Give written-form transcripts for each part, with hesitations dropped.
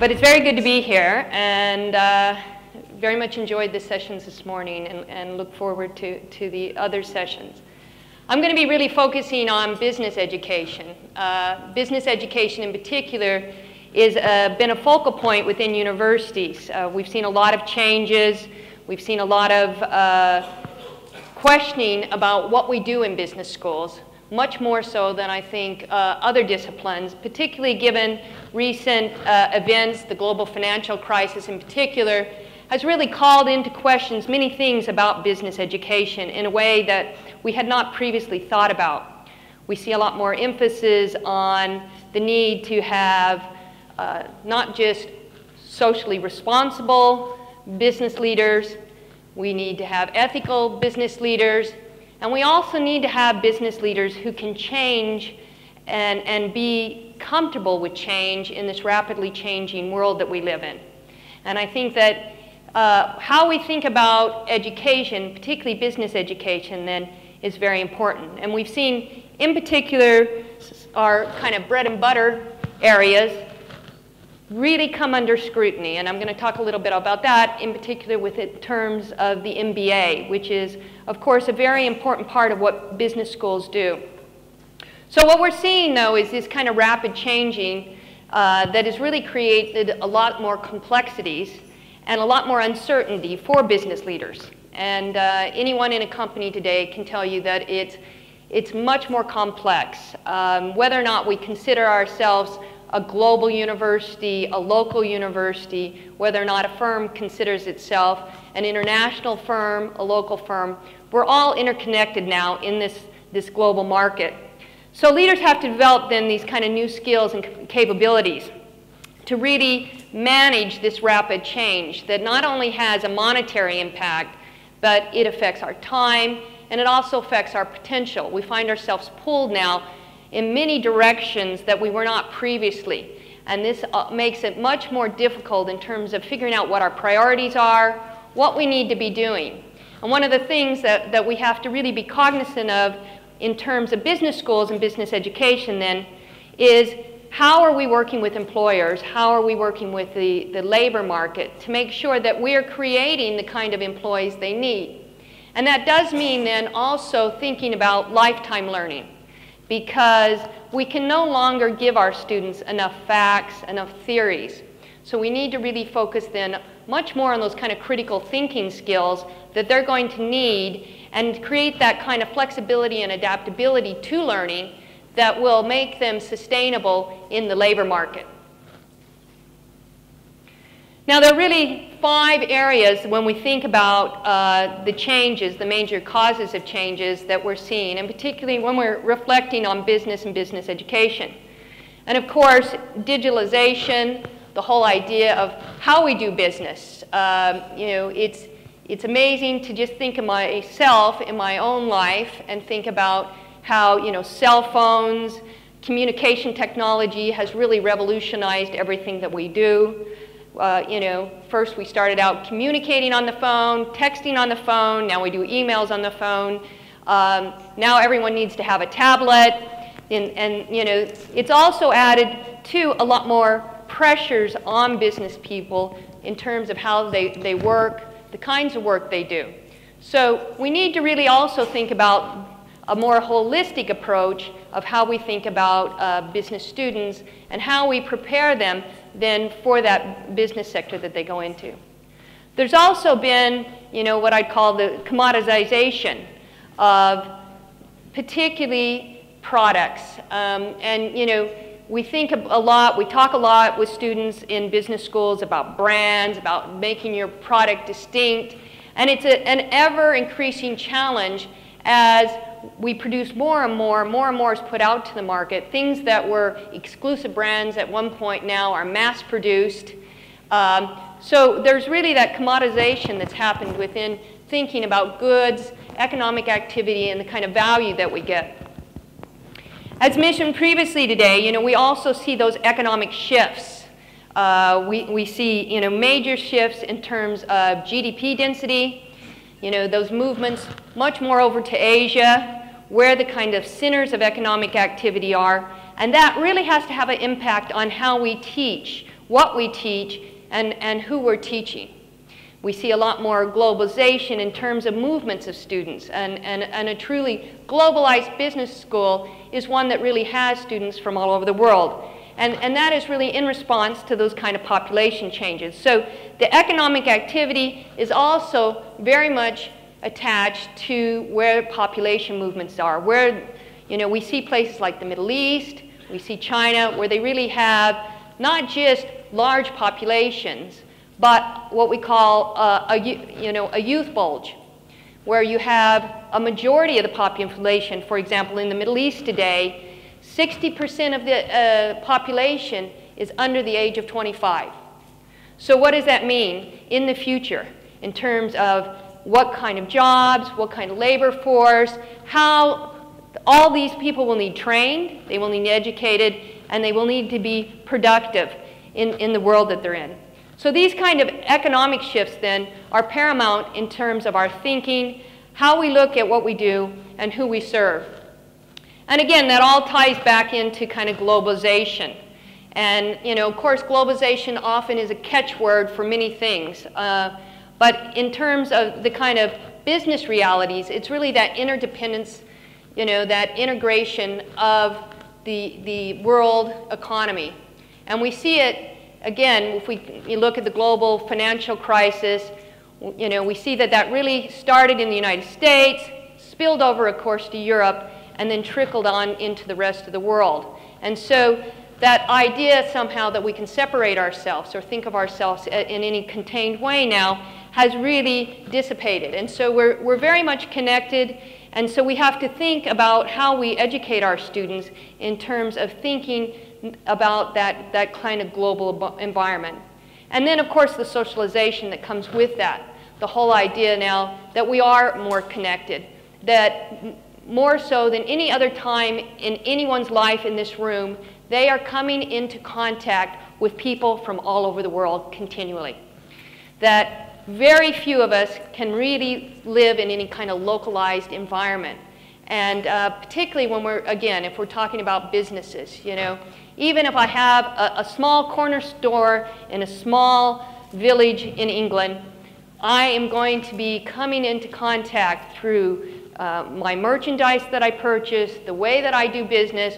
But it's very good to be here, and very much enjoyed the sessions this morning and look forward to the other sessions. I'm going to be really focusing on business education. Business education in particular is been a focal point within universities. We've seen a lot of changes. We've seen a lot of questioning about what we do in business schools, much more so than I think other disciplines, particularly given recent events. The global financial crisis in particular has really called into questions many things about business education in a way that we had not previously thought about. We see a lot more emphasis on the need to have not just socially responsible business leaders, we need to have ethical business leaders, and we also need to have business leaders who can change and be comfortable with change in this rapidly changing world that we live in. And I think that how we think about education, particularly business education, then is very important. And we've seen, in particular, our kind of bread and butter areas really come under scrutiny. And I'm going to talk a little bit about that, in particular with in terms of the MBA, which is, of course, a very important part of what business schools do. So what we're seeing, though, is this kind of rapid changing that has really created a lot more complexities and a lot more uncertainty for business leaders. And anyone in a company today can tell you that it's much more complex. Whether or not we consider ourselves a global university, a local university, whether or not a firm considers itself an international firm, a local firm, we're all interconnected now in this global market. So leaders have to develop then these kind of new skills and capabilities to really manage this rapid change that not only has a monetary impact, but it affects our time and it also affects our potential. We find ourselves pulled now in many directions that we were not previously. And this makes it much more difficult in terms of figuring out what our priorities are, what we need to be doing. And one of the things that we have to really be cognizant of in terms of business schools and business education then is how are we working with employers, how are we working with the labor market to make sure that we're creating the kind of employees they need. And that does mean then also thinking about lifetime learning, because we can no longer give our students enough facts, enough theories. So we need to really focus then much more on those kind of critical thinking skills that they're going to need and create that kind of flexibility and adaptability to learning that will make them sustainable in the labor market. Now, there are really 5 areas when we think about the changes, the major causes of changes that we're seeing, and particularly when we're reflecting on business and business education. And of course, digitalization, the whole idea of how we do business. You know, it's amazing to just think of myself in my own life and think about how, you know, cell phones, communication technology has really revolutionized everything that we do. You know, first we started out communicating on the phone, texting on the phone, now we do emails on the phone. Now everyone needs to have a tablet, and you know, it's also added to a lot more pressures on business people in terms of how they work, the kinds of work they do. So we need to really also think about a more holistic approach of how we think about business students and how we prepare them then for that business sector that they go into. There's also been, you know, what I'd call the commoditization of particularly products. And, you know, we think a lot, we talk a lot with students in business schools about brands, about making your product distinct. And it's an ever-increasing challenge as we produce more and more is put out to the market. Things that were exclusive brands at one point now are mass-produced. So there's really that commoditization that's happened within thinking about goods, economic activity, and the kind of value that we get. As mentioned previously today, you know, we also see those economic shifts. We see, you know, major shifts in terms of GDP density. You know, those movements much more over to Asia, where the kind of centers of economic activity are, and that really has to have an impact on how we teach, what we teach, and who we're teaching. We see a lot more globalization in terms of movements of students, and a truly globalized business school is one that really has students from all over the world. And that is really in response to those kind of population changes. So the economic activity is also very much attached to where population movements are, where, you know, we see places like the Middle East, we see China, where they really have not just large populations, but what we call a youth bulge, where you have a majority of the population, for example, in the Middle East today, 60% of the population is under the age of 25. So what does that mean in the future in terms of what kind of jobs, what kind of labor force, how all these people will need trained, they will need educated, and they will need to be productive in the world that they're in. So these kind of economic shifts then are paramount in terms of our thinking, how we look at what we do, and who we serve. And again, that all ties back into kind of globalization. And, you know, of course, globalization often is a catchword for many things. But in terms of the kind of business realities, it's really that interdependence, you know, that integration of the world economy. And we see it, again, if you look at the global financial crisis, you know, we see that that really started in the United States, spilled over, of course, to Europe, and then trickled on into the rest of the world. And so that idea somehow that we can separate ourselves or think of ourselves in any contained way now has really dissipated. And so we're very much connected, and so we have to think about how we educate our students in terms of thinking about that kind of global environment. And then, of course, the socialization that comes with that. The whole idea now that we are more connected, that more so than any other time in anyone's life in this room, they are coming into contact with people from all over the world continually. That very few of us can really live in any kind of localized environment. And particularly when we're, again, if we're talking about businesses, you know, even if I have a small corner store in a small village in England, I am going to be coming into contact through my merchandise that I purchase, the way that I do business,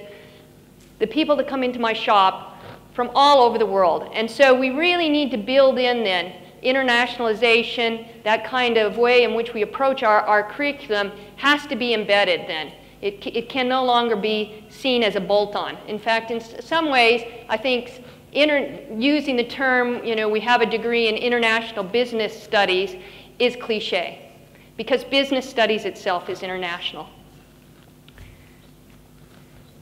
the people that come into my shop from all over the world. And so we really need to build in then internationalization, that kind of way in which we approach our curriculum has to be embedded then. It can no longer be seen as a bolt-on. In fact, in some ways, I think using the term, you know, we have a degree in international business studies is cliche, because business studies itself is international.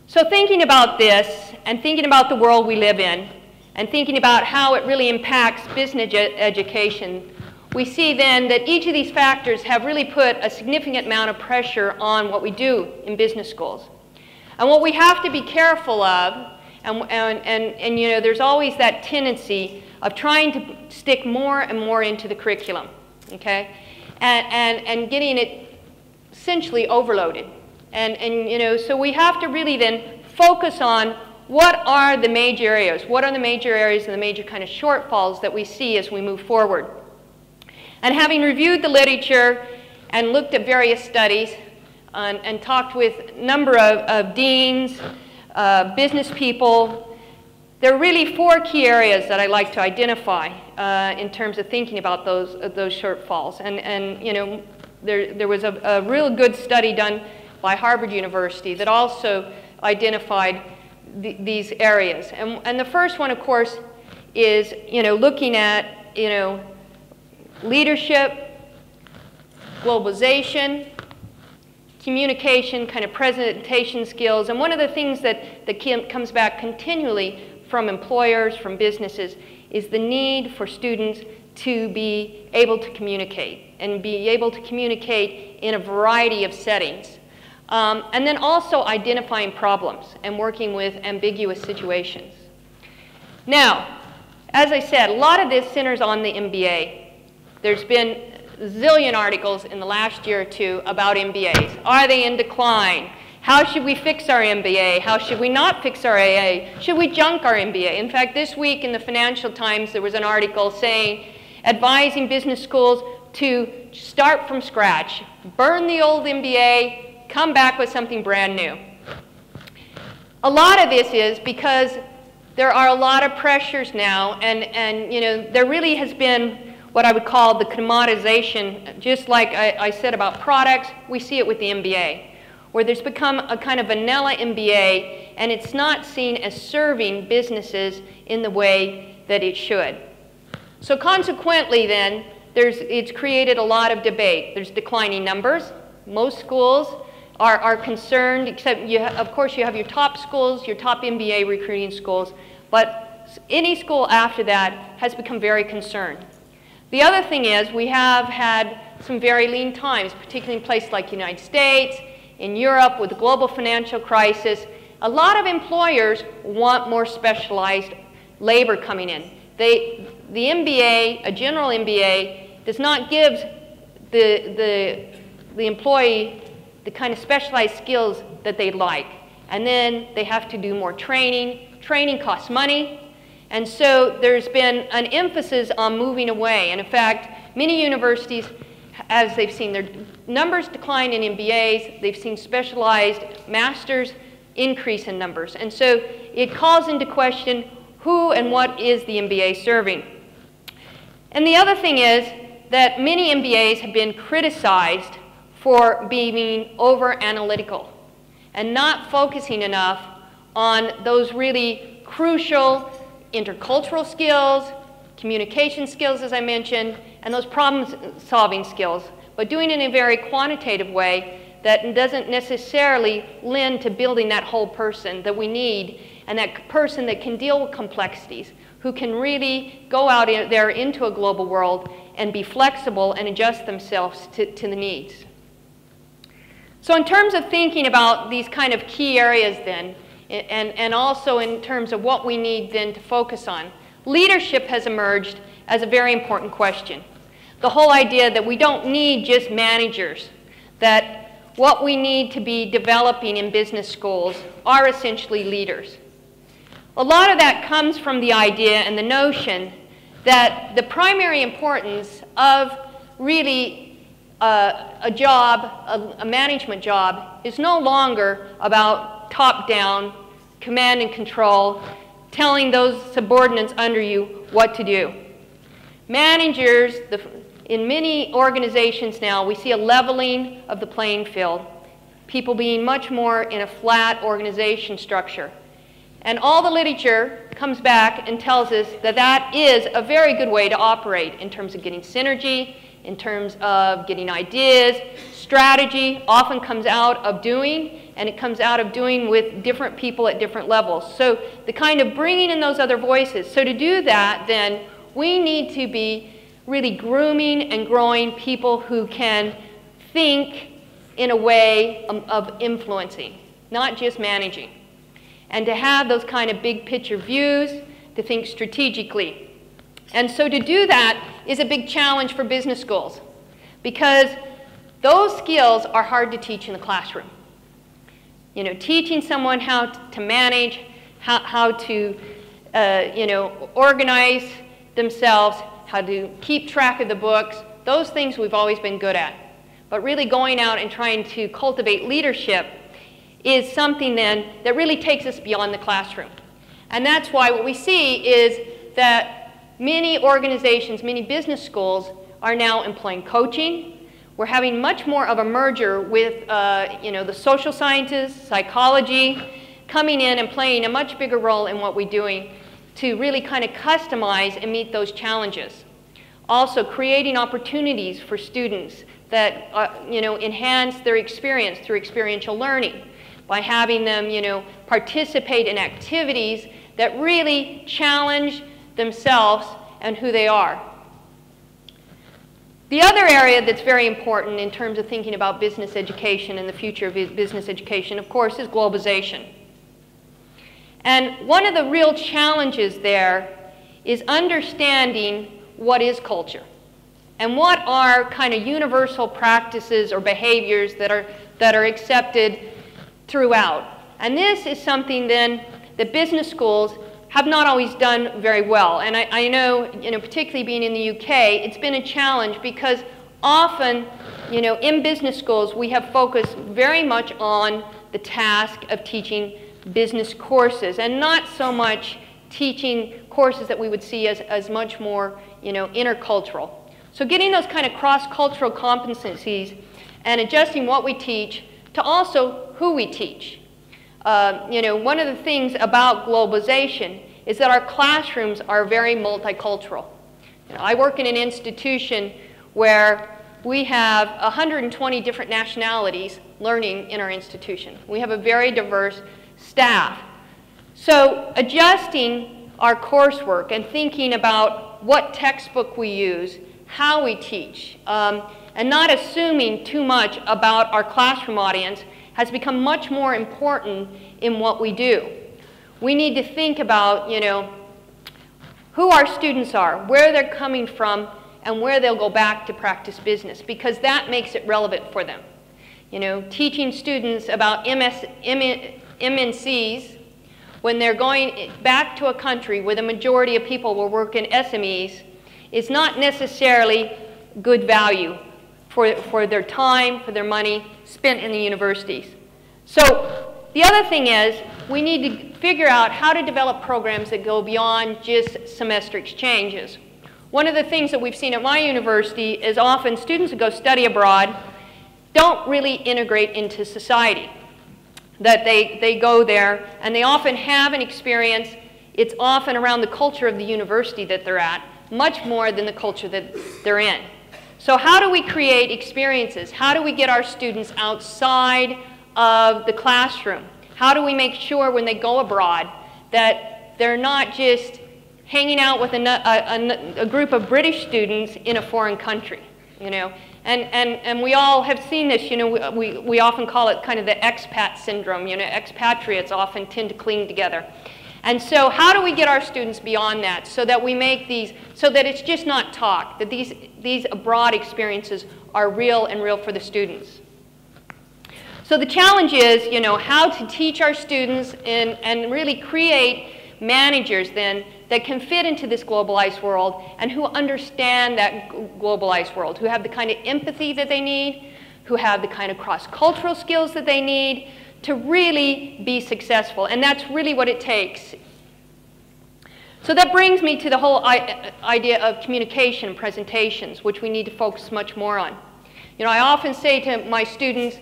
So thinking about this, and thinking about the world we live in, and thinking about how it really impacts business education, we see then that each of these factors have really put a significant amount of pressure on what we do in business schools. And what we have to be careful of, and you know, there's always that tendency of trying to stick more and more into the curriculum, okay? And getting it essentially overloaded. And you know, so we have to really then focus on what are the major areas, what are the major areas and the major kind of shortfalls that we see as we move forward. And having reviewed the literature and looked at various studies and talked with a number of deans, business people, there are really 4 key areas that I like to identify in terms of thinking about those shortfalls. And you know, there was a real good study done by Harvard University that also identified these areas. And the first one, of course, is, you know, looking at, you know, leadership, globalization, communication, kind of presentation skills. And one of the things that comes back continually from employers, from businesses, is the need for students to be able to communicate, and be able to communicate in a variety of settings. And then also identifying problems and working with ambiguous situations. Now, as I said, a lot of this centers on the MBA. There's been a zillion articles in the last year or two about MBAs. Are they in decline? How should we fix our MBA? How should we not fix our AA? Should we junk our MBA? In fact, this week in the Financial Times, there was an article saying, advising business schools to start from scratch, burn the old MBA, come back with something brand new. A lot of this is because there are a lot of pressures now, and you know, there really has been what I would call the commoditization. Just like I said about products, we see it with the MBA, where there's become a kind of vanilla MBA, and it's not seen as serving businesses in the way that it should. So consequently then, it's created a lot of debate. There's declining numbers. Most schools are concerned, except of course you have your top schools, your top MBA recruiting schools, but any school after that has become very concerned. The other thing is we have had some very lean times, particularly in places like the United States, in Europe with the global financial crisis. A lot of employers want more specialized labor coming in. The MBA, a general MBA, does not give the employee the kind of specialized skills that they'd like. And then they have to do more training. Training costs money. And so there's been an emphasis on moving away. And in fact, many universities, as they've seen their numbers decline in MBAs, they've seen specialized masters increase in numbers. And so it calls into question who and what is the MBA serving. And the other thing is that many MBAs have been criticized for being over-analytical and not focusing enough on those really crucial intercultural skills, communication skills, as I mentioned, and those problem-solving skills, but doing it in a very quantitative way that doesn't necessarily lend to building that whole person that we need, and that person that can deal with complexities, who can really go out there into a global world and be flexible and adjust themselves to the needs. So in terms of thinking about these kind of key areas then, and also in terms of what we need then to focus on, leadership has emerged as a very important question. The whole idea that we don't need just managers, that what we need to be developing in business schools are essentially leaders. A lot of that comes from the idea and the notion that the primary importance of really a job, a management job, is no longer about top-down command and control, telling those subordinates under you what to do. Managers, in many organizations now, we see a leveling of the playing field, people being much more in a flat organization structure. And all the literature comes back and tells us that that is a very good way to operate in terms of getting synergy, in terms of getting ideas. Strategy often comes out of doing, and it comes out of doing with different people at different levels. So the kind of bringing in those other voices. So to do that, then, we need to be really grooming and growing people who can think in a way of influencing, not just managing. And to have those kind of big picture views, to think strategically. And so to do that is a big challenge for business schools, because those skills are hard to teach in the classroom. You know, teaching someone how to manage, how to organize themselves, how to keep track of the books, those things we've always been good at. But really going out and trying to cultivate leadership is something then that really takes us beyond the classroom. And that's why what we see is that many organizations, many business schools are now employing coaching. We're having much more of a merger with the social sciences, psychology, coming in and playing a much bigger role in what we're doing to really kind of customize and meet those challenges. Also creating opportunities for students that enhance their experience through experiential learning, by having them, participate in activities that really challenge themselves and who they are. The other area that's very important in terms of thinking about business education and the future of business education, of course, is globalization. And one of the real challenges there is understanding what is culture and what are kind of universal practices or behaviors that are accepted throughout. And this is something then that business schools have not always done very well. And I know, particularly being in the UK, it's been a challenge because often, in business schools, we have focused very much on the task of teaching business courses and not so much teaching courses that we would see as much more, intercultural. So getting those kind of cross-cultural competencies and adjusting what we teach to also who we teach. One of the things about globalization is that our classrooms are very multicultural. I work in an institution where we have 120 different nationalities learning in our institution. We have a very diverse staff. So adjusting our coursework and thinking about what textbook we use, how we teach, and not assuming too much about our classroom audience has become much more important in what we do. We need to think about, who our students are, where they're coming from, and where they'll go back to practice business, because that makes it relevant for them. Teaching students about MNCs when they're going back to a country where the majority of people will work in SMEs is not necessarily good value for their time, for their money spent in the universities. So the other thing is we need to figure out how to develop programs that go beyond just semester exchanges. One of the things that we've seen at my university is often students who go study abroad don't really integrate into society. That they go there and they often have an experience, it's often around the culture of the university that they're at, much more than the culture that they're in. So how do we create experiences? How do we get our students outside of the classroom? How do we make sure when they go abroad that they're not just hanging out with a group of British students in a foreign country, And we all have seen this, we often call it kind of the expat syndrome, expatriates often tend to cling together. And so how do we get our students beyond that so that we make these, so that it's just not talk, that these abroad experiences are real and real for the students. So the challenge is, how to teach our students and really create managers then that can fit into this globalized world and who understand that globalized world, who have the kind of empathy that they need, who have the kind of cross-cultural skills that they need to really be successful. And that's really what it takes. So that brings me to the whole idea of communication and presentations, which we need to focus much more on. I often say to my students,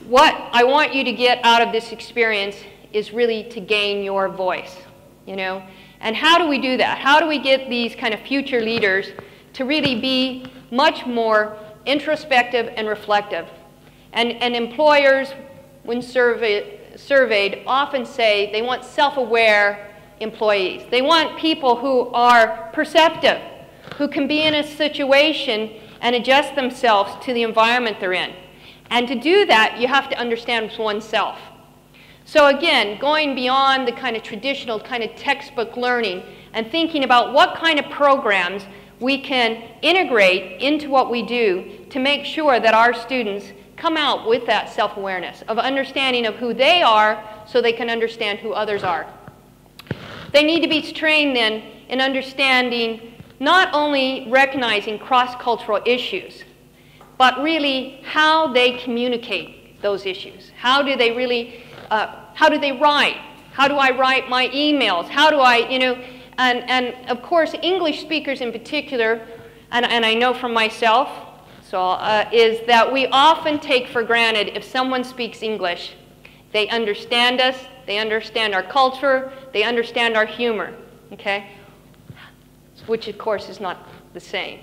what I want you to get out of this experience is really to gain your voice, And how do we do that? How do we get these kind of future leaders to really be much more introspective and reflective? And employers, when surveyed, often say they want self-aware employees. They want people who are perceptive, who can be in a situation and adjust themselves to the environment they're in. And to do that, you have to understand oneself. So again, going beyond the kind of traditional kind of textbook learning and thinking about what kind of programs we can integrate into what we do to make sure that our students come out with that self-awareness of understanding of who they are so they can understand who others are. They need to be trained then in understanding not only recognizing cross-cultural issues, but really how they communicate those issues. How do they really, how do they write? How do I write my emails? How do I, and of course English speakers in particular, and I know from myself, is that we often take for granted if someone speaks English, they understand us, they understand our culture, they understand our humor, okay? Which of course is not the same,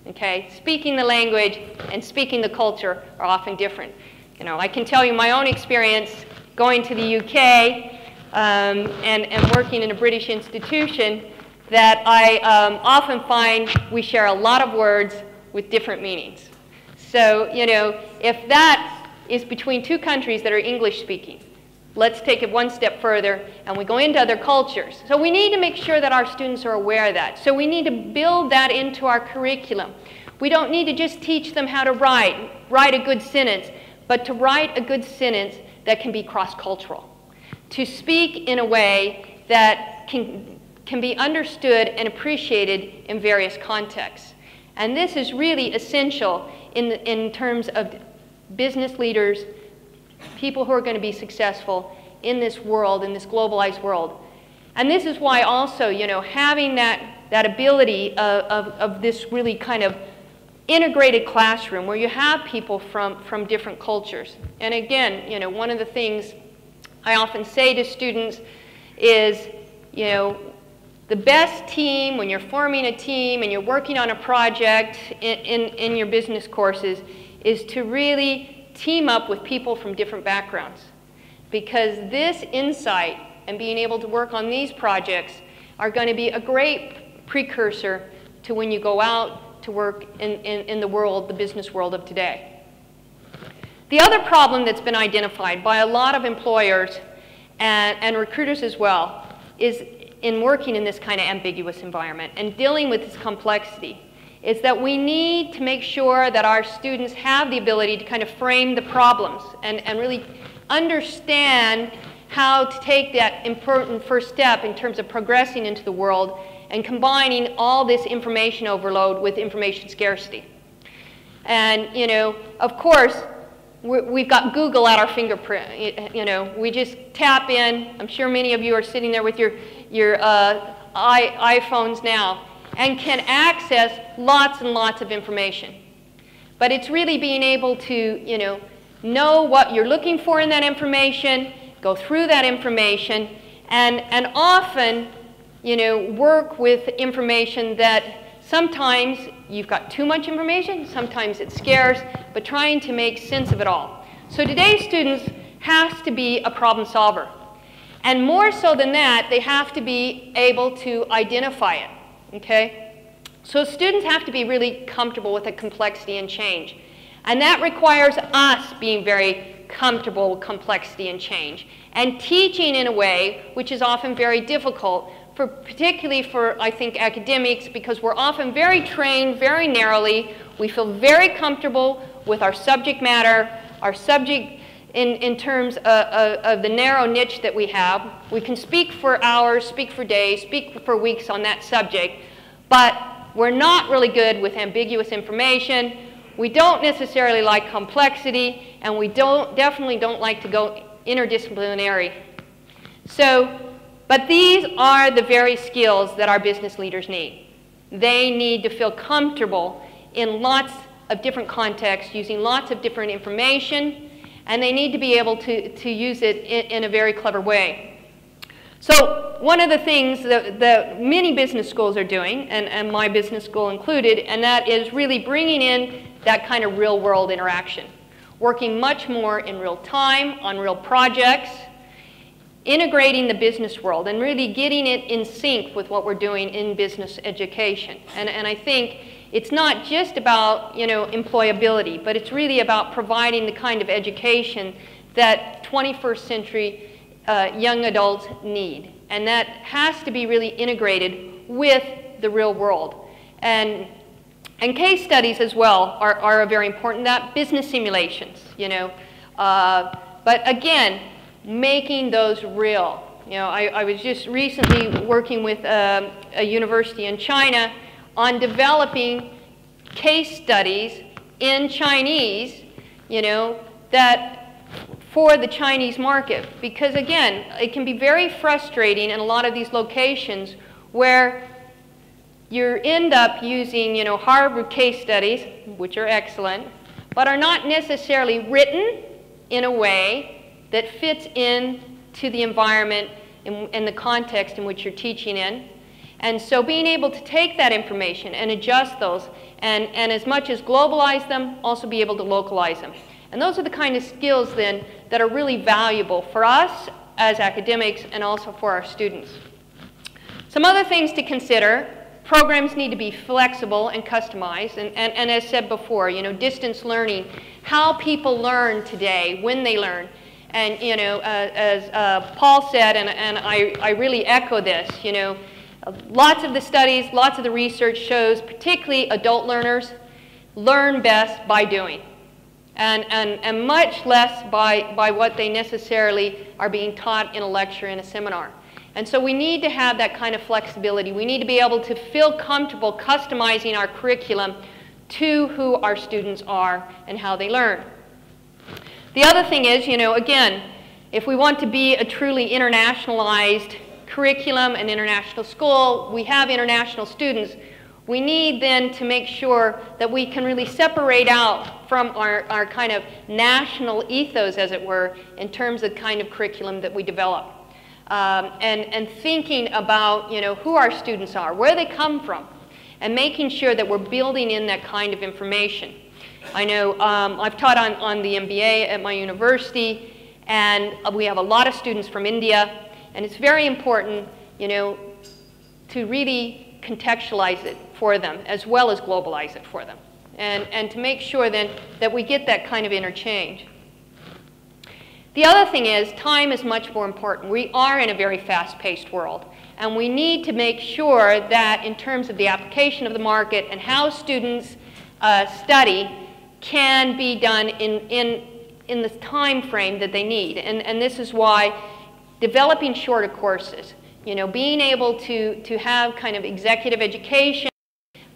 okay? Speaking the language and speaking the culture are often different. I can tell you my own experience going to the UK and working in a British institution that I often find we share a lot of words with different meanings. So, if that is between two countries that are English speaking, let's take it one step further and we go into other cultures. So we need to make sure that our students are aware of that. So we need to build that into our curriculum. We don't need to just teach them how to write a good sentence, but to write a good sentence that can be cross-cultural, to speak in a way that can be understood and appreciated in various contexts. And this is really essential in terms of business leaders, people who are going to be successful in this world, in this globalized world. And this is why also, you know, having that ability of this really kind of integrated classroom where you have people from different cultures. And again, you know, one of the things I often say to students is, you know, the best team, when you're forming a team and you're working on a project in your business courses, is to really team up with people from different backgrounds. Because this insight and being able to work on these projects are going to be a great precursor to when you go out to work in the world, the business world of today. The other problem that's been identified by a lot of employers and recruiters as well is in working in this kind of ambiguous environment and dealing with this complexity is that we need to make sure that our students have the ability to kind of frame the problems and really understand how to take that important first step in terms of progressing into the world and combining all this information overload with information scarcity. And, you know, of course, we've got Google at our fingerprint. You know, we just tap in. I'm sure many of you are sitting there with your iPhones now and can access lots and lots of information. But it's really being able to, you know what you're looking for in that information, go through that information, and often, you know, work with information that sometimes you've got too much information, sometimes it's scarce, but trying to make sense of it all. So today's students have to be a problem solver. And more so than that, they have to be able to identify it, okay? So students have to be really comfortable with the complexity and change. And that requires us being very comfortable with complexity and change. And teaching in a way which is often very difficult, particularly for, I think, academics, because we're often very trained, very narrowly. We feel very comfortable with our subject matter, our subject in terms of the narrow niche that we have. We can speak for hours, speak for days, speak for weeks on that subject, but we're not really good with ambiguous information. We don't necessarily like complexity, and we definitely don't like to go interdisciplinary. But these are the very skills that our business leaders need. They need to feel comfortable in lots of different contexts, using lots of different information, and they need to be able to use it in a very clever way. So one of the things that many business schools are doing, and my business school included, and that is really bringing in that kind of real-world interaction, working much more in real time on real projects, integrating the business world and really getting it in sync with what we're doing in business education. And I think it's not just about, you know, employability, but it's really about providing the kind of education that 21st century young adults need. And that has to be really integrated with the real world. And case studies as well are very important. That business simulations, you know. But again, making those real. You know, I was just recently working with a university in China on developing case studies in Chinese, you know, that for the Chinese market. Because again, it can be very frustrating in a lot of these locations where you end up using, you know, Harvard case studies, which are excellent, but are not necessarily written in a way that fits in to the environment and the context in which you're teaching in. And so being able to take that information and adjust those and as much as globalize them, also be able to localize them. And those are the kind of skills then that are really valuable for us as academics and also for our students. Some other things to consider: programs need to be flexible and customized, and as said before, you know, distance learning, how people learn today, when they learn. And, you know, as Paul said, and I really echo this, you know, lots of the studies, lots of the research shows, particularly adult learners, learn best by doing. and much less by what they necessarily are being taught in a lecture, in a seminar. And so we need to have that kind of flexibility. We need to be able to feel comfortable customizing our curriculum to who our students are and how they learn. The other thing is, again, if we want to be a truly internationalized curriculum, an international school, we have international students, we need then to make sure that we can really separate out from our kind of national ethos, as it were, in terms of the kind of curriculum that we develop. And thinking about who our students are, where they come from, and making sure that we're building in that kind of information. I know I've taught on the MBA at my university, and we have a lot of students from India, and it's very important to really contextualize it for them as well as globalize it for them, and to make sure then that we get that kind of interchange. The other thing is, time is much more important. We are in a very fast-paced world, and we need to make sure that in terms of the application of the market and how students study can be done in the time frame that they need. And this is why developing shorter courses, being able to have kind of executive education,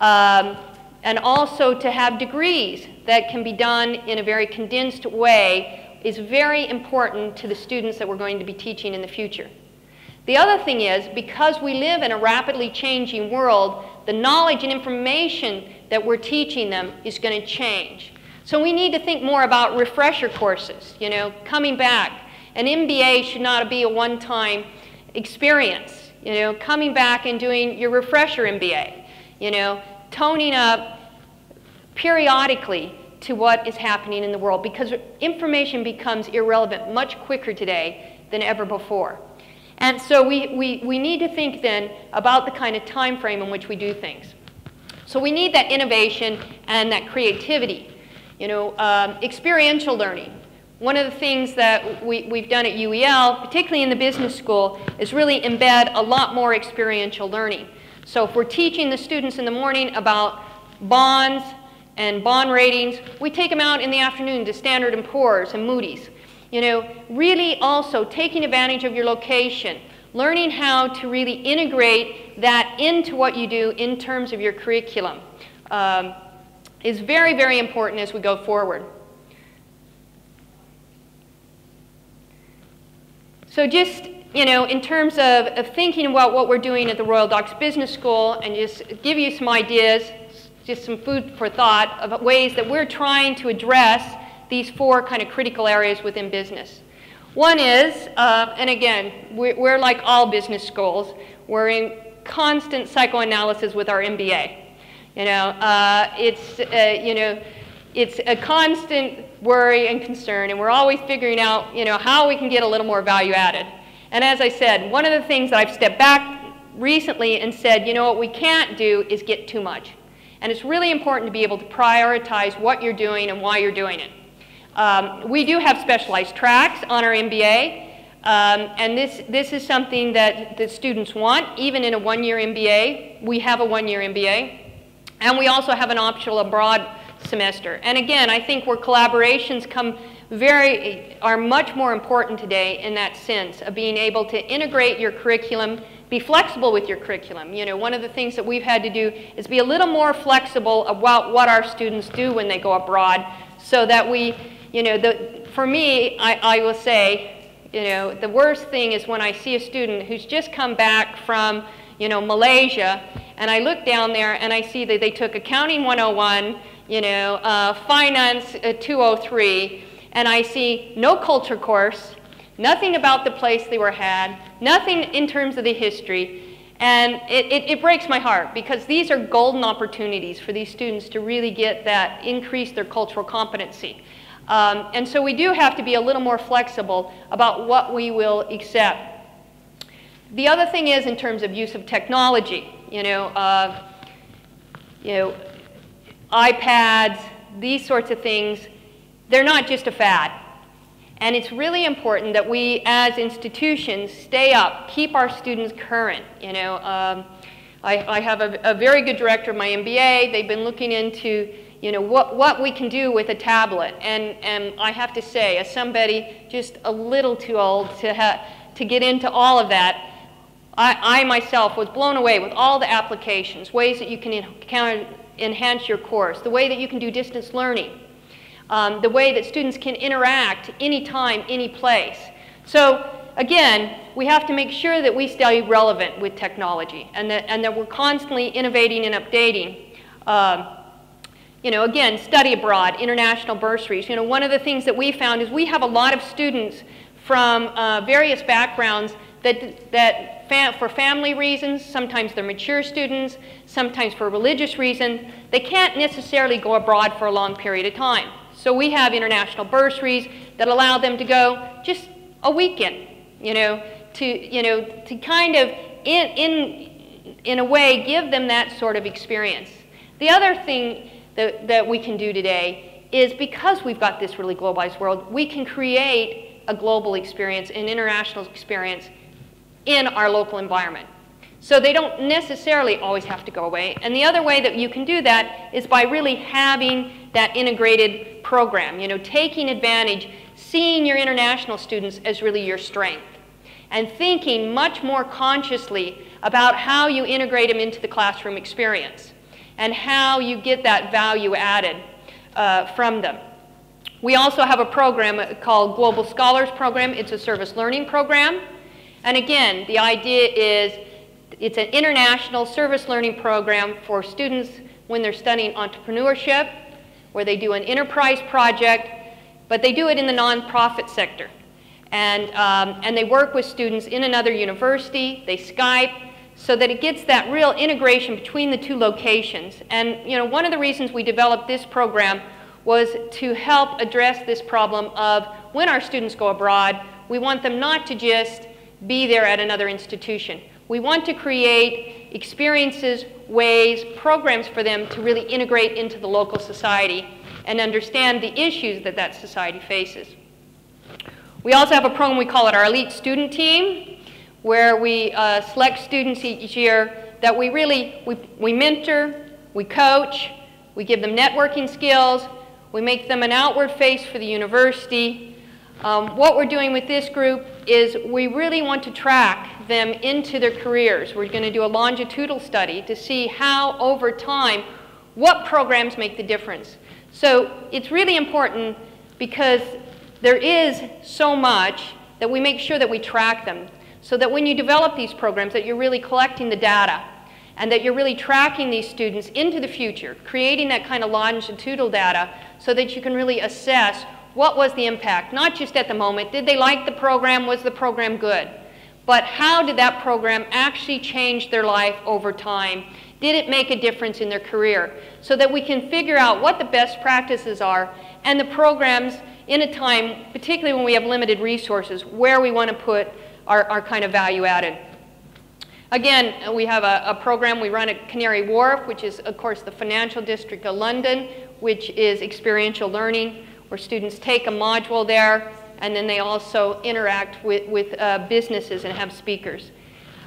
and also to have degrees that can be done in a very condensed way is very important to the students that we're going to be teaching in the future. The other thing is, because we live in a rapidly changing world, the knowledge and information that we're teaching them is going to change. So we need to think more about refresher courses, coming back. An MBA should not be a one-time experience, coming back and doing your refresher MBA, toning up periodically to what is happening in the world, because information becomes irrelevant much quicker today than ever before. And so we need to think then about the kind of time frame in which we do things. So we need that innovation and that creativity. Experiential learning. One of the things that we've done at UEL, particularly in the business school, is really embed a lot more experiential learning. So if we're teaching the students in the morning about bonds and bond ratings, we take them out in the afternoon to Standard & Poor's and Moody's. Really also taking advantage of your location, learning how to really integrate that into what you do in terms of your curriculum is very, very important as we go forward. So just, in terms of thinking about what we're doing at the Royal Docks Business School, and just give you some ideas, just some food for thought of ways that we're trying to address these four kind of critical areas within business. One is, and again, we're like all business schools, we're in constant psychoanalysis with our MBA. It's a constant worry and concern, and we're always figuring out, how we can get a little more value added. And as I said, one of the things that I've stepped back recently and said, what we can't do is get too much. And it's really important to be able to prioritize what you're doing and why you're doing it. We do have specialized tracks on our MBA, and this is something that the students want, even in a one-year MBA. We have a one-year MBA, and we also have an optional abroad semester. And again, I think where collaborations are much more important today in that sense of being able to integrate your curriculum, be flexible with your curriculum. One of the things that we've had to do is be a little more flexible about what our students do when they go abroad, so that we, for me, I will say, the worst thing is when I see a student who's just come back from, Malaysia, and I look down there and I see that they took Accounting 101, Finance 203, and I see no culture course, nothing about the place they were had, nothing in terms of the history, and it breaks my heart, because these are golden opportunities for these students to really get that, increase their cultural competency. And so we do have to be a little more flexible about what we will accept. The other thing is in terms of use of technology, iPads, these sorts of things, they're not just a fad. And it's really important that we as institutions stay up, keep our students current. I have a very good director of my MBA. They've been looking into you know, what we can do with a tablet. And I have to say, as somebody just a little too old to get into all of that, I myself was blown away with all the applications, ways that you can enhance your course, the way that you can do distance learning, the way that students can interact anytime, any place. So again, we have to make sure that we stay relevant with technology and that we're constantly innovating and updating. You know, again, study abroad, international bursaries. You know, one of the things that we found is we have a lot of students from various backgrounds that for family reasons, sometimes they're mature students, sometimes for religious reasons, they can't necessarily go abroad for a long period of time. So we have international bursaries that allow them to go just a weekend, to kind of, in a way, give them that sort of experience. The other thing that we can do today is, because we've got this really globalized world, we can create a global experience, an international experience in our local environment. So they don't necessarily always have to go away. And the other way that you can do that is by really having that integrated program, taking advantage, seeing your international students as really your strength, and thinking much more consciously about how you integrate them into the classroom experience and how you get that value added from them. We also have a program called Global Scholars Program. It's a service learning program. And again, the idea is it's an international service learning program for students when they're studying entrepreneurship, where they do an enterprise project, but they do it in the nonprofit sector. And they work with students in another university, they Skype, so that it gets that real integration between the two locations. And one of the reasons we developed this program was to help address this problem of, when our students go abroad, we want them not to just be there at another institution. We want to create experiences, ways, programs for them to really integrate into the local society and understand the issues that that society faces. We also have a program, we call it our Elite Student Team, where we select students each year that we mentor, we coach, we give them networking skills, we make them an outward face for the university. What we're doing with this group is we really want to track them into their careers. We're going to do a longitudinal study to see how, over time, what programs make the difference. So it's really important, because there is so much, that we make sure that we track them, so that when you develop these programs, that you're really collecting the data and that you're really tracking these students into the future, creating that kind of longitudinal data so that you can really assess what was the impact, not just at the moment. Did they like the program? Was the program good? But how did that program actually change their life over time? Did it make a difference in their career? So that we can figure out what the best practices are and the programs in a time, particularly when we have limited resources, where we want to put our kind of value added. Again, we have a program we run at Canary Wharf, which is, of course, the financial district of London, which is experiential learning, where students take a module there, and then they also interact with businesses and have speakers.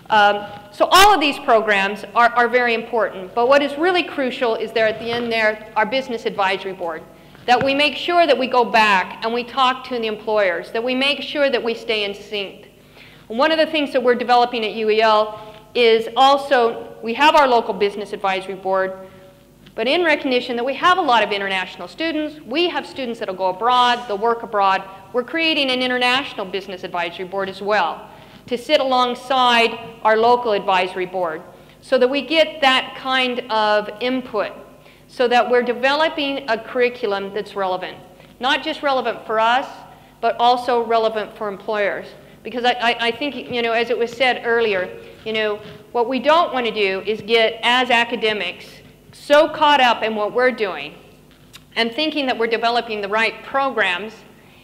So all of these programs are very important, but what is really crucial is there at the end there, our business advisory board, that we make sure that we go back and we talk to the employers, that we make sure that we stay in sync. And one of the things that we're developing at UEL is also, we have our local business advisory board, but in recognition that we have a lot of international students, we have students that will go abroad, they'll work abroad, we're creating an international business advisory board as well to sit alongside our local advisory board so that we get that kind of input, so that we're developing a curriculum that's relevant. Not just relevant for us, but also relevant for employers. Because I think, as it was said earlier, what we don't want to do is get, as academics, so caught up in what we're doing and thinking that we're developing the right programs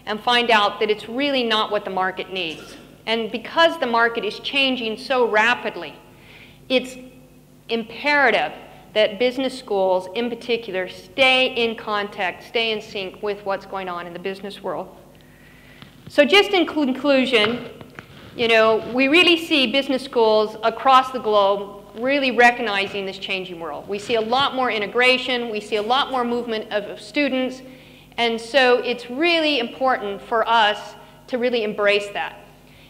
and find out that it's really not what the market needs. And because the market is changing so rapidly, it's imperative that business schools in particular stay in contact, stay in sync with what's going on in the business world. So just in conclusion, we really see business schools across the globe really recognizing this changing world. We see a lot more integration, we see a lot more movement of students, and so it's really important for us to really embrace that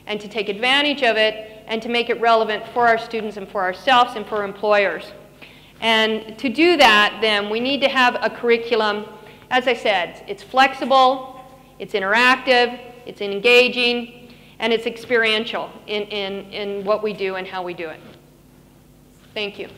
and to take advantage of it and to make it relevant for our students and for ourselves and for employers. And to do that, then, we need to have a curriculum, as I said, it's flexible, it's interactive, it's engaging, and it's experiential in what we do and how we do it. Thank you.